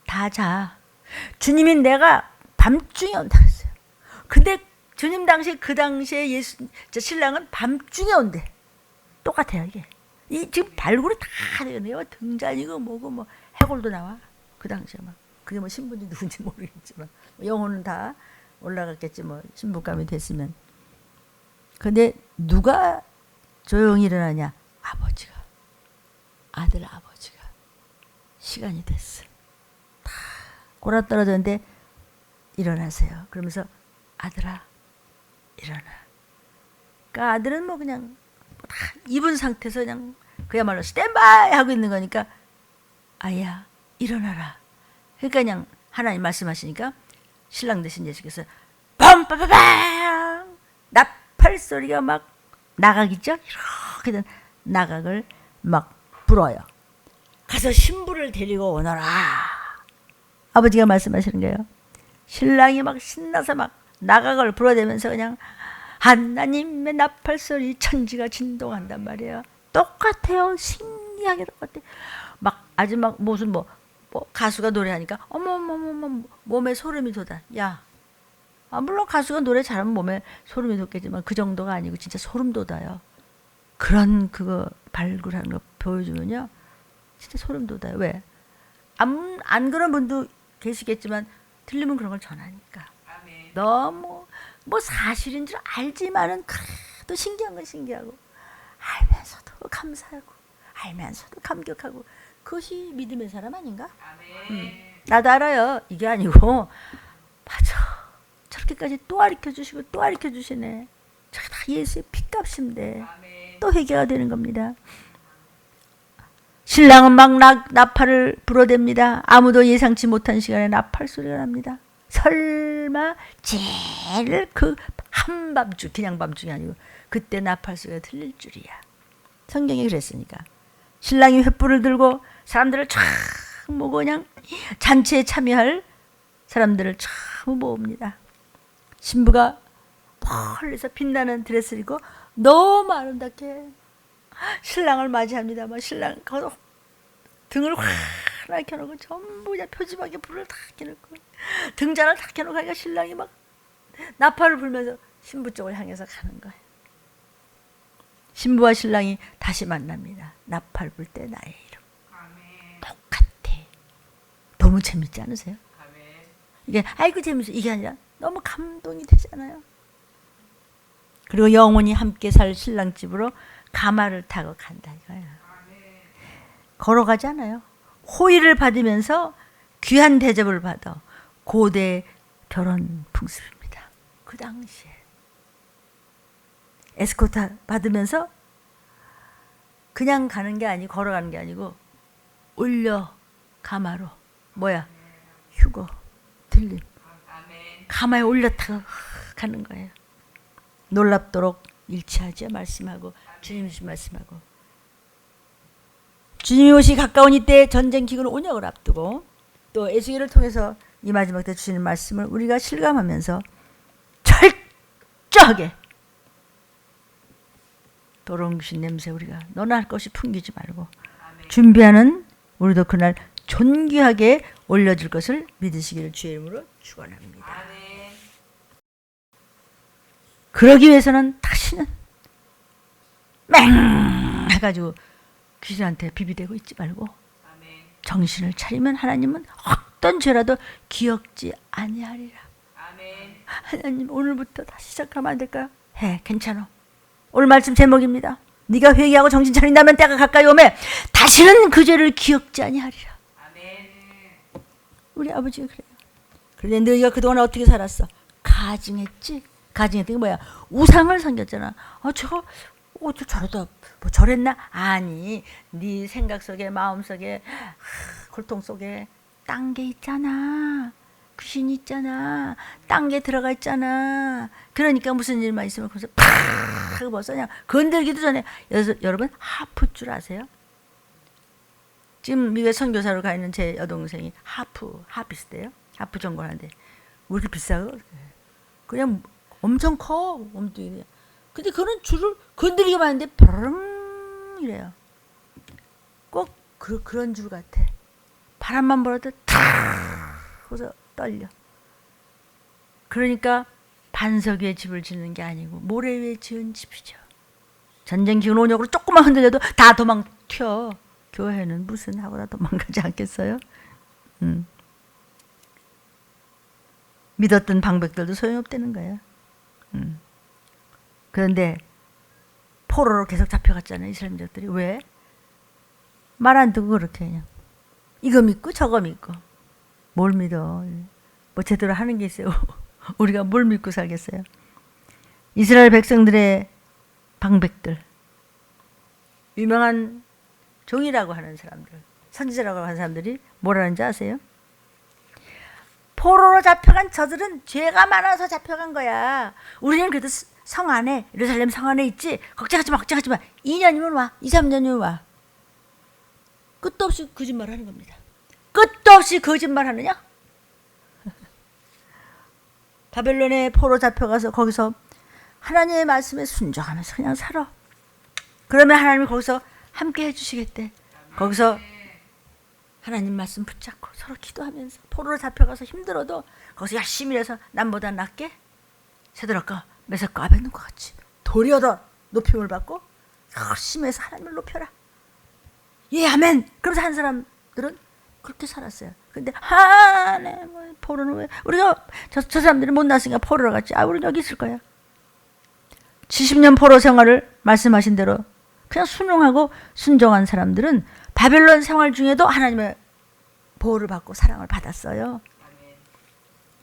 다 자. 주님이 내가 밤중에 온다 그랬어요. 근데 주님 당시 그 당시에 신랑은 밤중에 온대. 똑같아요 이게. 이 지금 발굴이 다 되네요. 등잔이고 뭐고 뭐 해골도 나와. 그 당시에 막 그게 뭐 신분이 누군지 모르겠지만 영혼은 다 올라갔겠지 뭐 신부감이 됐으면. 근데 누가 조용히 일어나냐? 아버지가. 아들 아버지가. 시간이 됐어. 다 골아떨어졌는데 일어나세요. 그러면서 아들아 일어나. 그러니까 아들은 뭐 그냥 다 입은 상태에서 그냥 그야말로 스탠바이 하고 있는 거니까 아야 일어나라. 그러니까 그냥 하나님 말씀하시니까 신랑 대신 예수께서 빰빠빠빵 나팔 소리가 막 나각이죠. 이렇게 된 나각을 막 불어요. 가서 신부를 데리고 오너라. 아버지가 말씀하시는 거예요. 신랑이 막 신나서 막 나각을 불어대면서 그냥 하나님의 나팔 소리 천지가 진동한단 말이에요. 똑같아요. 신기하게 똑같아. 막 아주 막 무슨 뭐 가수가 노래하니까 어머머머머 몸에 소름이 돋아. 야, 물론 가수가 노래 잘하면 몸에 소름이 돋겠지만 그 정도가 아니고 진짜 소름 돋아요. 그런 그거 발굴하는 거 보여주면요, 진짜 소름 돋아요. 왜? 안 그런 분도 계시겠지만 들리면 그런 걸 전하니까. 너무 뭐 사실인 줄 알지만은 그래도 신기한 건 신기하고 알면서도 감사하고 알면서도 감격하고 그것이 믿음의 사람 아닌가? 나도 알아요. 이게 아니고 맞아. 저렇게까지 또 가르쳐 주시고 또 가르쳐 주시네. 저게 다 예수의 핏값인데 또 회개가 되는 겁니다. 신랑은 막 나팔을 불어댑니다. 아무도 예상치 못한 시간에 나팔 소리가 납니다. 설마 제일 그 한밤중, 그냥 밤중이 아니고 그때 나팔 소리가 들릴 줄이야. 성경이 그랬으니까. 신랑이 횃불을 들고 사람들을 쫙 모고 그냥 잔치에 참여할 사람들을 쫙 모읍니다. 신부가 멀리서 빛나는 드레스를 입고 너무 아름답게 신랑을 맞이합니다. 막 신랑 등을 환하게 켜놓고 전부 그냥 표지막에 불을 다 켜놓고 등잔을 다 켜놓고 하니까 신랑이 막 나팔을 불면서 신부 쪽을 향해서 가는 거예요. 신부와 신랑이 다시 만납니다. 나팔 불 때 나의 이름. 똑같아. 너무 재밌지 않으세요? 이게 아이고 재밌어 이게 아니라 너무 감동이 되잖아요. 그리고 영원히 함께 살 신랑 집으로 가마를 타고 간다 이거야. 걸어가지 않아요. 호의를 받으면서 귀한 대접을 받아 고대 결혼 풍습입니다. 그 당시에 에스코트 받으면서 그냥 가는 게 아니고 걸어가는 게 아니고 올려 가마로 뭐야 휴거 들림 가마에 올렸다가 가는 거예요. 놀랍도록 일치하죠. 말씀하고 주님 말씀하고 주님이 오시 가까운 이때 전쟁 기근 온역을 앞두고 또 에스겔을 통해서 이 마지막 때 주시는 말씀을 우리가 실감하면서 철저하게 더러운 귀신 냄새 우리가 너나 할 것이 풍기지 말고 준비하는 우리도 그날 존귀하게 올려줄 것을 믿으시기를 주의 이름으로 축원합니다. 그러기 위해서는 다시는 맹 해가지고 귀신한테 비비대고 있지 말고 정신을 차리면 하나님은 어떤 죄라도 기억지 아니하리라. 하나님 오늘부터 다시 시작하면 안 될까요? 괜찮아. 오늘 말씀 제목입니다. 네가 회개하고 정신 차린다면 때가 가까이 오매 다시는 그 죄를 기억지 아니하리라. 우리 아버지가 그래요. 그런데 너희가 그동안 어떻게 살았어? 가증했지. 가증했던 게 뭐야? 우상을 섬겼잖아. 저거 저러다 뭐 저랬나? 아니, 네 생각 속에 마음 속에 골통 속에 딴 게 있잖아. 귀신이 있잖아. 딴 게 들어가 있잖아. 그러니까 무슨 일만 있으면 거기서 팍 벌써 그냥 건들기도 전에 여러분 하프 줄 아세요? 지금 미국에 선교사로 가 있는 제 여동생이 하피스트예요. 하프 전공하는데 왜 이렇게 비싸요? 그냥 엄청 커 몸뚱이. 근데 그런 줄을 건드리기만 하는데 푸릉 이래요. 꼭 그런 줄 같아. 바람만 불어도 탁 하고서 떨려. 그러니까 반석 위에 집을 짓는 게 아니고 모래 위에 지은 집이죠. 전쟁 기운 온역으로 조금만 흔들려도 다 도망튀어. 교회는 무슨 하고 다 도망가지 않겠어요? 믿었던 방백들도 소용없다는 거예요. 그런데 포로로 계속 잡혀갔잖아요. 이스라엘 민족들이. 왜? 말 안 듣고 그렇게 그냥 이거 믿고 저거 믿고. 뭘 믿어? 뭐 제대로 하는 게 있어요. 우리가 뭘 믿고 살겠어요? 이스라엘 백성들의 방백들, 유명한 종이라고 하는 사람들, 선지자라고 하는 사람들이 뭐라는지 아세요? 포로로 잡혀간 저들은 죄가 많아서 잡혀간 거야. 우리는 그래도 성 안에, 예루살렘 성 안에 있지. 걱정하지 마, 걱정하지 마. 2년이면 와, 2, 3년이면 와. 끝도 없이 거짓말 하는 겁니다. 끝도 없이 거짓말 하느냐? 바벨론에 포로 잡혀가서 거기서 하나님의 말씀에 순종하면서 그냥 살아. 그러면 하나님이 거기서 함께 해주시겠대. 거기서 하나님 말씀 붙잡고 서로 기도하면서 포로로 잡혀가서 힘들어도 거기서 열심히 일해서 남보다 낫게 세드락과 메삭과 아벳느고 같이 도리어더 높임을 받고 열심히 해서 하나님을 높여라. 예, 아멘. 그러면서 한 사람들은 그렇게 살았어요. 근데 네, 뭐 포로는 왜 우리가 저 사람들이 못 났으니까 포로로 갔지. 우리는 여기 있을 거야. 70년 포로 생활을 말씀하신 대로 그냥 순응하고 순종한 사람들은 바벨론 생활 중에도 하나님의 보호를 받고 사랑을 받았어요.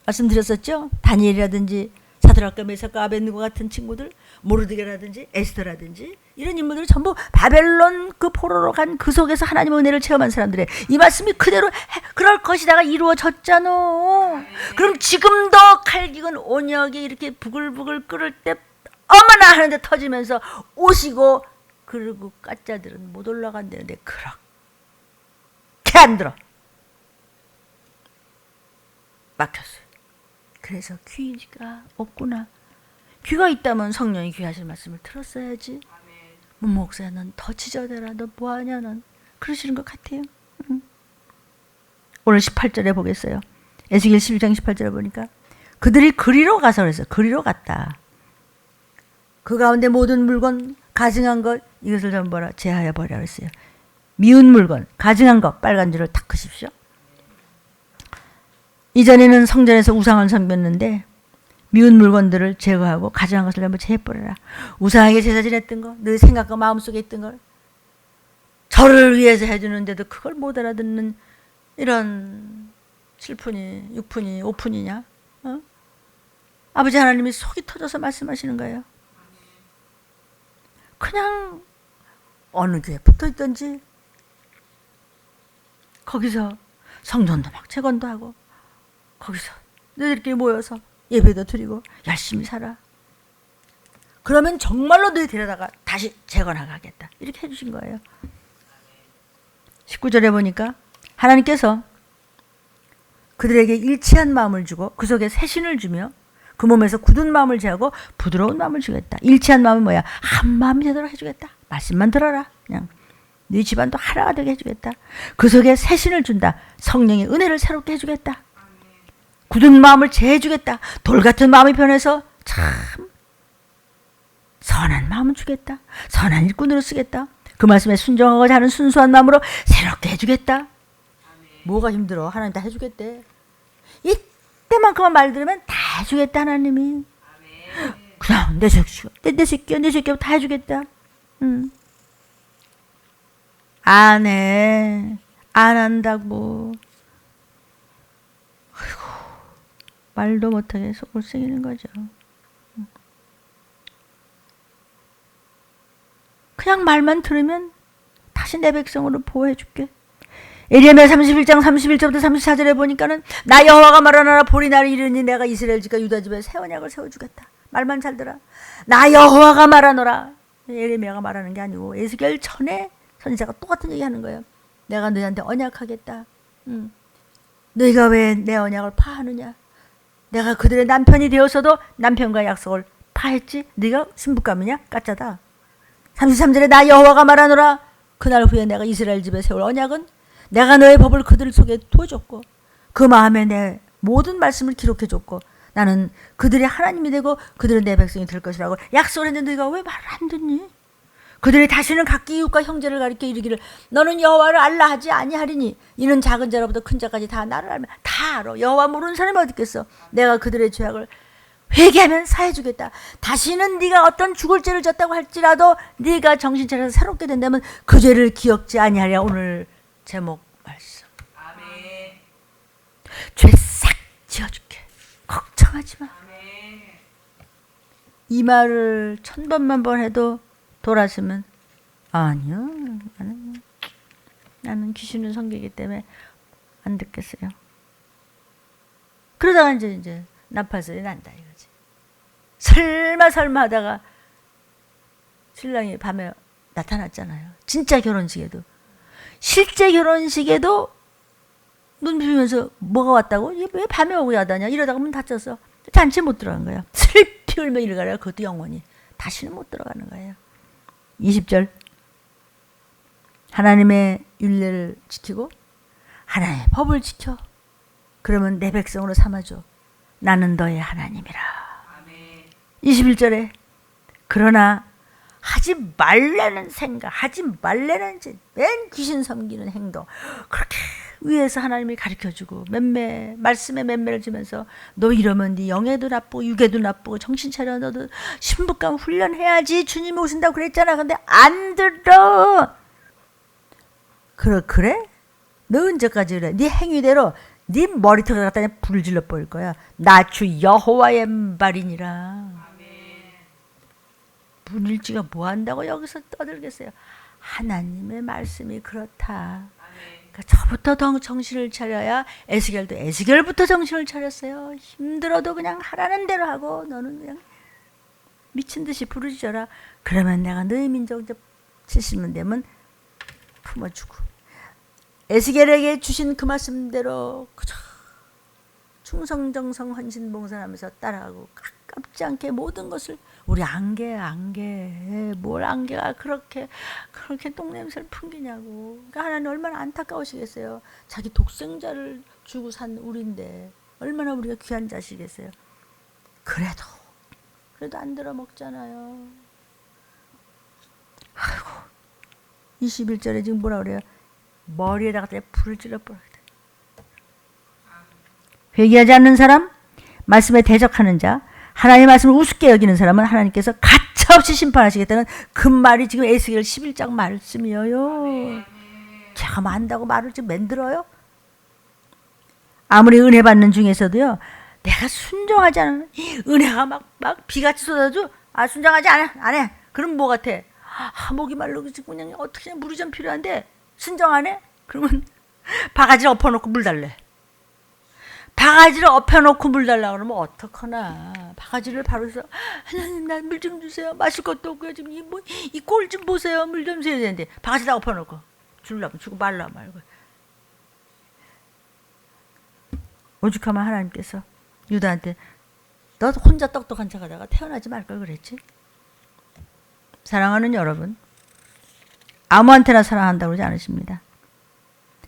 말씀드렸었죠? 다니엘이라든지 사드락과 메삭과 아벳느고 같은 친구들, 모르드게라든지 에스더라든지 이런 인물들이 전부 바벨론 그 포로로 간 그 속에서 하나님의 은혜를 체험한 사람들의 이 말씀이 그대로 그럴 것이다가 이루어졌잖아. 그럼 지금도 칼기근 온역이 이렇게 부글부글 끓을 때 어머나 하는데 터지면서 오시고 그리고 가짜들은 못 올라간다는데 그렇게 안 들어. 막혔어요. 그래서 귀가 없구나. 귀가 있다면 성령이 귀하실 말씀을 들었어야지. 목사야 넌 더 지저대라. 너 뭐하냐 넌. 그러시는 것 같아요. 오늘 18절에 보겠어요. 에스겔 11장 18절에 보니까 그들이 그리로 가서 그랬어요. 그리로 갔다. 그 가운데 모든 물건 가증한 것 이것을 전부 뭐라 제하여 버려 그랬어요. 미운 물건 가증한 것 빨간 줄을 닦으십시오. 이전에는 성전에서 우상을 섬겼는데 미운 물건들을 제거하고 가증한 것을 전부 제해버려라. 우상에게 제사 지냈던 거, 너 생각과 마음속에 있던 걸 저를 위해서 해주는데도 그걸 못 알아듣는 이런 7푼이 6푼이 5푼이냐? 아버지 하나님이 속이 터져서 말씀하시는 거예요. 그냥 어느 교회 붙어 있던지 거기서 성전도 막 재건도 하고 거기서 너희들끼리 모여서 예배도 드리고 열심히 살아. 그러면 정말로 너희 데려다가 다시 재건하겠다. 이렇게 해주신 거예요. 19절에 보니까 하나님께서 그들에게 일치한 마음을 주고 그 속에 새신을 주며 그 몸에서 굳은 마음을 제하고 부드러운 마음을 주겠다. 일치한 마음은 뭐야? 한 마음이 되도록 해주겠다. 말씀만 들어라. 그냥 네 집안도 하나가 되게 해주겠다. 그 속에 새 신을 준다. 성령의 은혜를 새롭게 해주겠다. 굳은 마음을 제해주겠다. 돌 같은 마음이 변해서 참 선한 마음을 주겠다. 선한 일꾼으로 쓰겠다. 그 말씀에 순종하고자 하는 순수한 마음으로 새롭게 해주겠다. 뭐가 힘들어? 하나님 다 해주겠대. 이때만큼만 말 들으면 다 해주겠다 하나님이. 그냥 내 새끼야 다 해주겠다. 안 해. 안 한다고. 아이고, 말도 못하게 속을 새기는 거죠. 그냥 말만 들으면 다시 내 백성으로 보호해 줄게. 에레미야 31장 31절부터 34절에 보니까는 나 여호와가 말하노라 보리 날이 이르니 내가 이스라엘 집과 유다 집에 새 언약을 세워주겠다. 말만 잘 들어. 나 여호와가 말하노라. 에레미야가 말하는 게 아니고 에스겔 전에 선지자가 똑같은 얘기 하는 거예요. 내가 너희한테 언약하겠다. 너희가 왜 내 언약을 파하느냐. 내가 그들의 남편이 되어서도 남편과 약속을 파했지. 네가 신부감이냐? 까짜다. 33절에 나 여호와가 말하노라. 그날 후에 내가 이스라엘 집에 세울 언약은 내가 너의 법을 그들 속에 두어줬고 그 마음에 내 모든 말씀을 기록해줬고 나는 그들의 하나님이 되고 그들은 내 백성이 될 것이라고 약속을 했는데 너희가 왜 말을 안 듣니? 그들이 다시는 각기 이웃과 형제를 가리켜 이르기를 너는 여호와를 알라 하지 아니하리니 이는 작은 자로부터 큰 자까지 다 나를 알면 다 알아. 여호와 모르는 사람이 어디 있겠어. 내가 그들의 죄악을 회개하면 사해주겠다. 다시는 네가 어떤 죽을 죄를 졌다고 할지라도 네가 정신 차려서 새롭게 된다면 그 죄를 기억지 아니하리라. 오늘 제목 말씀. 아멘. 죄 싹 지어줄게. 걱정하지 마. 아멘. 이 말을 1000번만 해도 돌아서면 아니요. 나는 귀신을 섬기기 때문에 안 듣겠어요. 그러다가 이제 나팔소리 난다 이거지. 설마 하다가 신랑이 밤에 나타났잖아요. 진짜 결혼식에도. 실제 결혼식에도 눈 비비면서 뭐가 왔다고? 왜 밤에 오고 야다냐? 이러다가 문 닫혔어. 잔치에 못 들어간 거야. 슬피 울며 일가라. 그것도 영원히. 다시는 못 들어가는 거예요. 20절. 하나님의 율례를 지키고 하나님의 법을 지켜. 그러면 내 백성으로 삼아줘. 나는 너의 하나님이라. 아멘. 21절에 그러나 하지 말라는 생각, 하지 말라는 맨 귀신 섬기는 행동. 그렇게 위에서 하나님이 가르쳐주고 말씀에 맴매를 주면서 너 이러면 네 영에도 나쁘고 육에도 나쁘고 정신 차려. 너도 신부감 훈련해야지. 주님이 오신다고 그랬잖아. 근데 안 들어. 그래? 너 언제까지 그래? 네 행위대로 네 머리털을 갖다 불을 질러 버릴 거야. 나 주 여호와의 말이니라. 문일지가 뭐 한다고 여기서 떠들겠어요. 하나님의 말씀이 그렇다. 그러니까 저부터 정신을 차려야 에스겔부터 정신을 차렸어요. 힘들어도 그냥 하라는 대로 하고 너는 그냥 미친 듯이 부르짖어라. 그러면 내가 너희 민족 70년 되면 품어주고 에스겔에게 주신 그 말씀대로 그저 충성정성 헌신봉선하면서 따라가고 가깝지 않게 모든 것을 우리 안개 뭘 안개가 그렇게 똥냄새를 풍기냐고. 그러니까 하나님 얼마나 안타까우시겠어요. 자기 독생자를 주고 산 우리인데 얼마나 우리가 귀한 자식이겠어요. 그래도 안 들어 먹잖아요. 아이고 21절에 지금 뭐라 그래요. 머리에다가 불을 질러버려야 돼. 회개하지 않는 사람, 말씀에 대적하는 자, 하나님의 말씀을 우습게 여기는 사람은 하나님께서 가차없이 심판하시겠다는 그 말이 지금 에스겔 11장 말씀이에요. 제가 안다고 말을 지금 만들어요? 아무리 은혜 받는 중에서도요, 내가 순종하지 않으면 은혜가 막 비같이 쏟아져. 순종하지 안 해. 그럼 뭐 같아? 목이 말라 그냥 어떻게 물이 좀 필요한데 순종 안 해? 그러면 바가지를 엎어놓고 물 달래. 바가지를 엎혀놓고 물 달라 그러면 어떡하나. 바가지를 바로 해서 하나님 나 물 좀 주세요. 마실 것도 없고요. 지금 이 꼴 좀 보세요. 물 좀 줘야 되는데 바가지에다 엎어놓고 주려면 주고 말라 말고. 오죽하면 하나님께서 유다한테 너 혼자 똑똑한 척하다가 태어나지 말 걸 그랬지. 사랑하는 여러분, 아무한테나 사랑한다고 그러지 않으십니다.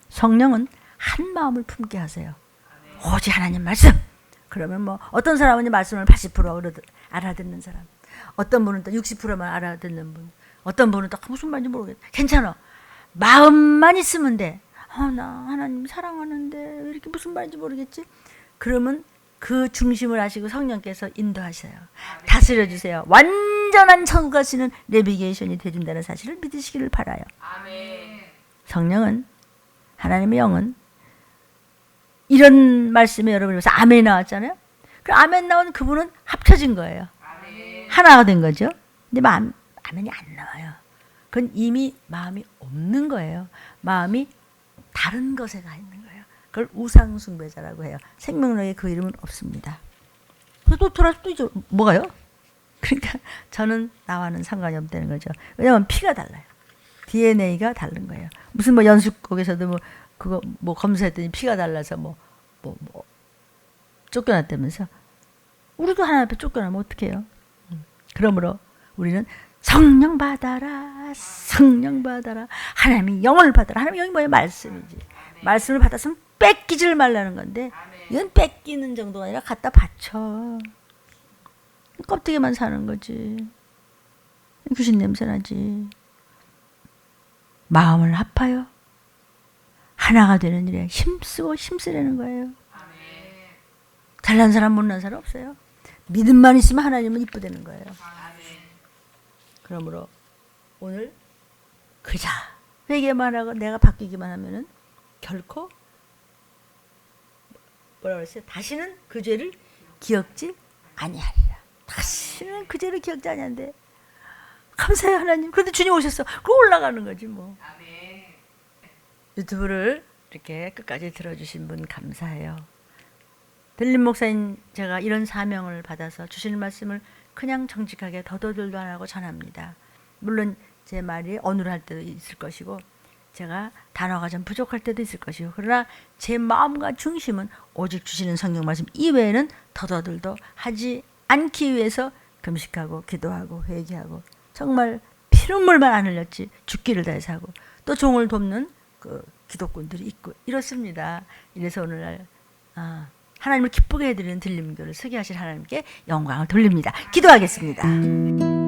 성령은 한 마음을 품게 하세요. 오직 하나님 말씀. 그러면 뭐 어떤 사람은 말씀을 80% 알아듣는 사람, 어떤 분은 또 60%만 알아듣는 분, 어떤 분은 또 무슨 말인지 모르겠다. 괜찮아. 마음만 있으면 돼. 나 하나님 사랑하는데 왜 이렇게 무슨 말인지 모르겠지? 그러면 그 중심을 하시고 성령께서 인도하셔요. 다스려 주세요. 완전한 천국 가시는 내비게이션이 되준다는 사실을 믿으시기를 바라요. 성령은, 하나님의 영은 이런 말씀에 여러분께서 아멘 나왔잖아요. 그 아멘 나온 그분은 합쳐진 거예요. 하나가 된 거죠. 근데 아멘이 안 나와요. 그건 이미 마음이 없는 거예요. 마음이 다른 것에 가 있는 거예요. 그걸 우상숭배자라고 해요. 생명력에 그 이름은 없습니다. 또 돌아서 또 이제 뭐가요? 그러니까 저는 나와는 상관이 없다는 거죠. 왜냐하면 피가 달라요. DNA가 다른 거예요. 무슨 뭐 연수국에서도 뭐 그거 뭐 검사했더니 피가 달라서 뭐 쫓겨났다면서. 우리도 하나님 앞에 쫓겨나면 어떡해요? 그러므로 우리는 성령 받아라, 성령 받아라. 하나님의 영을 받아라. 하나님의 영이 뭐예요? 말씀이지. 말씀을 받았으면 뺏기질 말라는 건데, 이건 뺏기는 정도가 아니라 갖다 바쳐. 껍데기만 사는 거지. 귀신 냄새 나지. 마음을 합하여 하나가 되는 일에 힘쓰고 힘쓰라는 거예요. 잘난 사람 못난 사람 없어요. 믿음만 있으면 하나님은 이쁘다는 거예요. 그러므로 오늘 그자 회개만 하고 내가 바뀌기만 하면은 결코 뭐라 그랬어요? 다시는 그 죄를 기억지 아니하리라. 다시는 그 죄를 기억지 아니한데. 감사해요 하나님. 그런데 주님 오셨어. 그거 올라가는 거지 뭐. 유튜브를 이렇게 끝까지 들어주신 분 감사해요. 들림 목사님, 제가 이런 사명을 받아서 주시는 말씀을 그냥 정직하게 더더들도 안 하고 전합니다. 물론 제 말이 어눌할 때도 있을 것이고 제가 단어가 좀 부족할 때도 있을 것이고, 그러나 제 마음과 중심은 오직 주시는 성경 말씀 이외에는 더더들도 하지 않기 위해서 금식하고 기도하고 회개하고 정말 피눈물만 안 흘렸지 죽기를 다해서 하고, 또 종을 돕는 그 기독군들이 있고 이렇습니다. 이래서 오늘날 하나님을 기쁘게 해드리는 들림교를 서게 하실 하나님께 영광을 돌립니다. 기도하겠습니다.